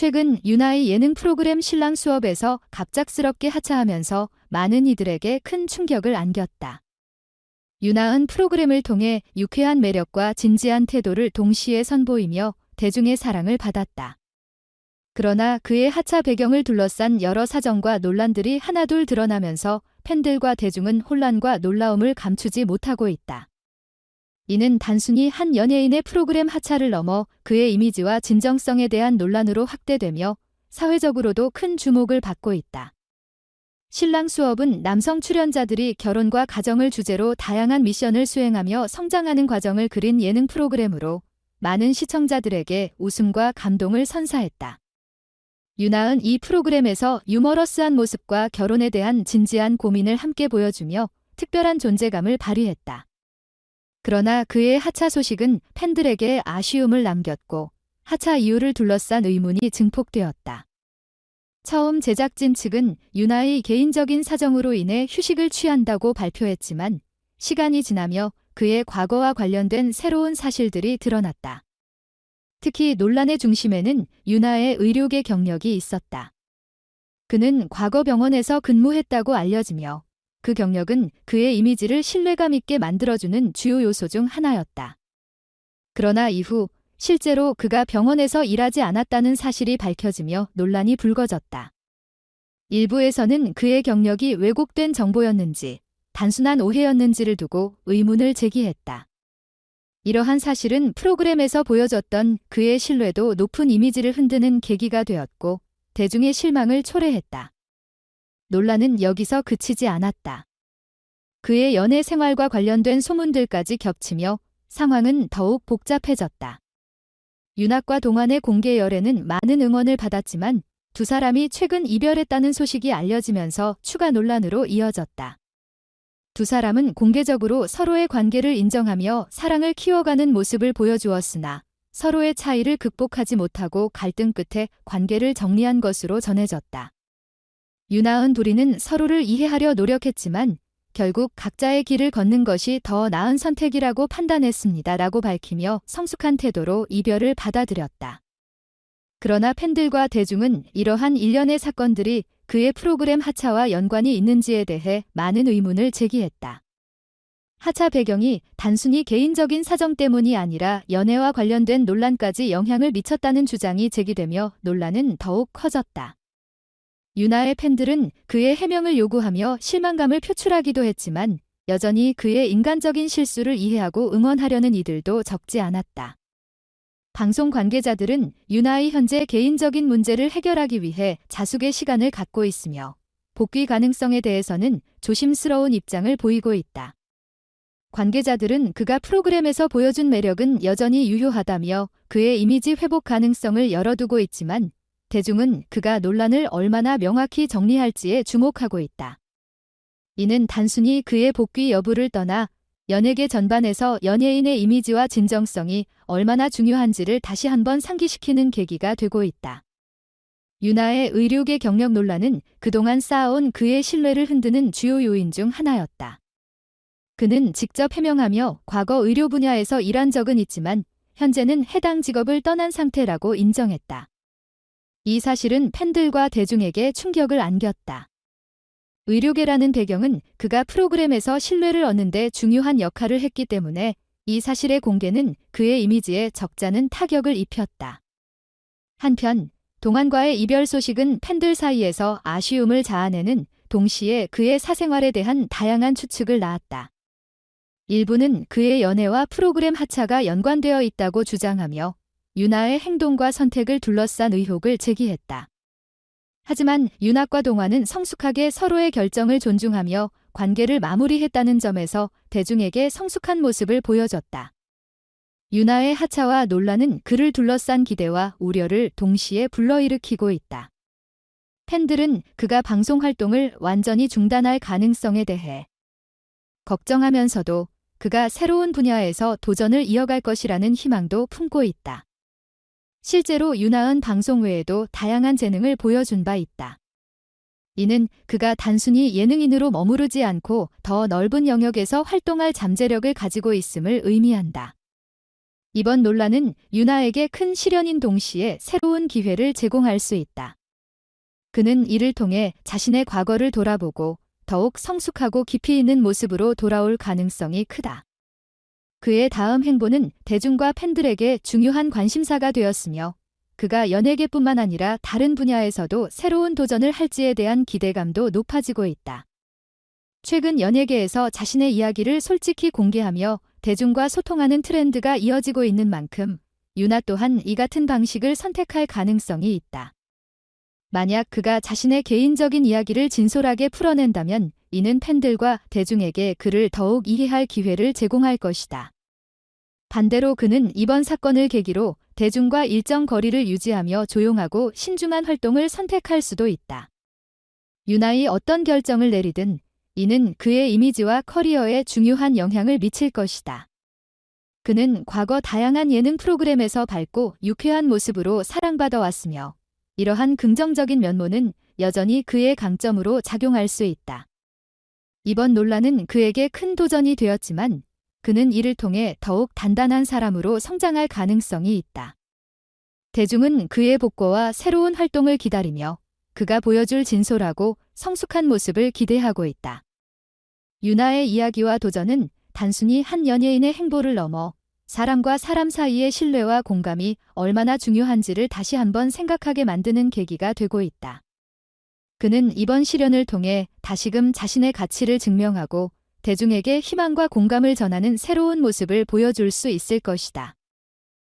최근 유나의 예능 프로그램 신랑 수업에서 갑작스럽게 하차하면서 많은 이들에게 큰 충격을 안겼다. 유나은 프로그램을 통해 유쾌한 매력과 진지한 태도를 동시에 선보이며 대중의 사랑을 받았다. 그러나 그의 하차 배경을 둘러싼 여러 사정과 논란들이 하나둘 드러나면서 팬들과 대중은 혼란과 놀라움을 감추지 못하고 있다. 이는 단순히 한 연예인의 프로그램 하차를 넘어 그의 이미지와 진정성에 대한 논란으로 확대되며 사회적으로도 큰 주목을 받고 있다. 신랑 수업은 남성 출연자들이 결혼과 가정을 주제로 다양한 미션을 수행하며 성장하는 과정을 그린 예능 프로그램으로 많은 시청자들에게 웃음과 감동을 선사했다. 유나은 이 프로그램에서 유머러스한 모습과 결혼에 대한 진지한 고민을 함께 보여주며 특별한 존재감을 발휘했다. 그러나 그의 하차 소식은 팬들에게 아쉬움을 남겼고 하차 이유를 둘러싼 의문이 증폭되었다. 처음 제작진 측은 유나의 개인적인 사정으로 인해 휴식을 취한다고 발표했지만 시간이 지나며 그의 과거와 관련된 새로운 사실들이 드러났다. 특히 논란의 중심에는 유나의 의료계 경력이 있었다. 그는 과거 병원에서 근무했다고 알려지며 그 경력은 그의 이미지를 신뢰감 있게 만들어주는 주요 요소 중 하나였다. 그러나 이후 실제로 그가 병원에서 일하지 않았다는 사실이 밝혀지며 논란이 불거졌다. 일부에서는 그의 경력이 왜곡된 정보였는지 단순한 오해였는지를 두고 의문을 제기했다. 이러한 사실은 프로그램에서 보여줬던 그의 신뢰도 높은 이미지를 흔드는 계기가 되었고 대중의 실망을 초래했다. 논란은 여기서 그치지 않았다. 그의 연애 생활과 관련된 소문들까지 겹치며 상황은 더욱 복잡해졌다. 윤학과 동안의 공개 열애는 많은 응원을 받았지만 두 사람이 최근 이별했다는 소식이 알려지면서 추가 논란으로 이어졌다. 두 사람은 공개적으로 서로의 관계를 인정하며 사랑을 키워가는 모습을 보여주었으나 서로의 차이를 극복하지 못하고 갈등 끝에 관계를 정리한 것으로 전해졌다. 유나은 둘이는 서로를 이해하려 노력했지만 결국 각자의 길을 걷는 것이 더 나은 선택이라고 판단했습니다라고 밝히며 성숙한 태도로 이별을 받아들였다. 그러나 팬들과 대중은 이러한 일련의 사건들이 그의 프로그램 하차와 연관이 있는지에 대해 많은 의문을 제기했다. 하차 배경이 단순히 개인적인 사정 때문이 아니라 연애와 관련된 논란까지 영향을 미쳤다는 주장이 제기되며 논란은 더욱 커졌다. 유나의 팬들은 그의 해명을 요구하며 실망감을 표출하기도 했지만 여전히 그의 인간적인 실수를 이해하고 응원하려는 이들도 적지 않았다. 방송 관계자들은 유나의 현재 개인적인 문제를 해결하기 위해 자숙의 시간을 갖고 있으며 복귀 가능성에 대해서는 조심스러운 입장을 보이고 있다. 관계자들은 그가 프로그램에서 보여준 매력은 여전히 유효하다며 그의 이미지 회복 가능성을 열어두고 있지만 대중은 그가 논란을 얼마나 명확히 정리할지에 주목하고 있다. 이는 단순히 그의 복귀 여부를 떠나 연예계 전반에서 연예인의 이미지와 진정성이 얼마나 중요한지를 다시 한번 상기시키는 계기가 되고 있다. 유나의 의료계 경력 논란은 그동안 쌓아온 그의 신뢰를 흔드는 주요 요인 중 하나였다. 그는 직접 해명하며 과거 의료 분야에서 일한 적은 있지만 현재는 해당 직업을 떠난 상태라고 인정했다. 이 사실은 팬들과 대중에게 충격을 안겼다. 의료계라는 배경은 그가 프로그램에서 신뢰를 얻는 데 중요한 역할을 했기 때문에 이 사실의 공개는 그의 이미지에 적잖은 타격을 입혔다. 한편 동안과의 이별 소식은 팬들 사이에서 아쉬움을 자아내는 동시에 그의 사생활에 대한 다양한 추측을 낳았다. 일부는 그의 연애와 프로그램 하차가 연관되어 있다고 주장하며 유나의 행동과 선택을 둘러싼 의혹을 제기했다. 하지만 윤학과 동화는 성숙하게 서로의 결정을 존중하며 관계를 마무리했다는 점에서 대중에게 성숙한 모습을 보여줬다. 유나의 하차와 논란은 그를 둘러싼 기대와 우려를 동시에 불러일으키고 있다. 팬들은 그가 방송 활동을 완전히 중단할 가능성에 대해 걱정하면서도 그가 새로운 분야에서 도전을 이어갈 것이라는 희망도 품고 있다. 실제로 유나은 방송 외에도 다양한 재능을 보여준 바 있다. 이는 그가 단순히 예능인으로 머무르지 않고 더 넓은 영역에서 활동할 잠재력을 가지고 있음을 의미한다. 이번 논란은 유나에게 큰 시련인 동시에 새로운 기회를 제공할 수 있다. 그는 이를 통해 자신의 과거를 돌아보고 더욱 성숙하고 깊이 있는 모습으로 돌아올 가능성이 크다. 그의 다음 행보는 대중과 팬들에게 중요한 관심사가 되었으며 그가 연예계뿐만 아니라 다른 분야에서도 새로운 도전을 할지에 대한 기대감도 높아지고 있다. 최근 연예계에서 자신의 이야기를 솔직히 공개하며 대중과 소통하는 트렌드가 이어지고 있는 만큼 유나 또한 이 같은 방식을 선택할 가능성이 있다. 만약 그가 자신의 개인적인 이야기를 진솔하게 풀어낸다면 이는 팬들과 대중에게 그를 더욱 이해할 기회를 제공할 것이다. 반대로 그는 이번 사건을 계기로 대중과 일정 거리를 유지하며 조용하고 신중한 활동을 선택할 수도 있다. 유나이 어떤 결정을 내리든 이는 그의 이미지와 커리어에 중요한 영향을 미칠 것이다. 그는 과거 다양한 예능 프로그램에서 밝고 유쾌한 모습으로 사랑받아 왔으며 이러한 긍정적인 면모는 여전히 그의 강점으로 작용할 수 있다. 이번 논란은 그에게 큰 도전이 되었지만 그는 이를 통해 더욱 단단한 사람으로 성장할 가능성이 있다. 대중은 그의 복고와 새로운 활동을 기다리며 그가 보여줄 진솔하고 성숙한 모습을 기대하고 있다. 유나의 이야기와 도전은 단순히 한 연예인의 행보를 넘어 사람과 사람 사이의 신뢰와 공감이 얼마나 중요한지를 다시 한번 생각하게 만드는 계기가 되고 있다. 그는 이번 시련을 통해 다시금 자신의 가치를 증명하고 대중에게 희망과 공감을 전하는 새로운 모습을 보여줄 수 있을 것이다.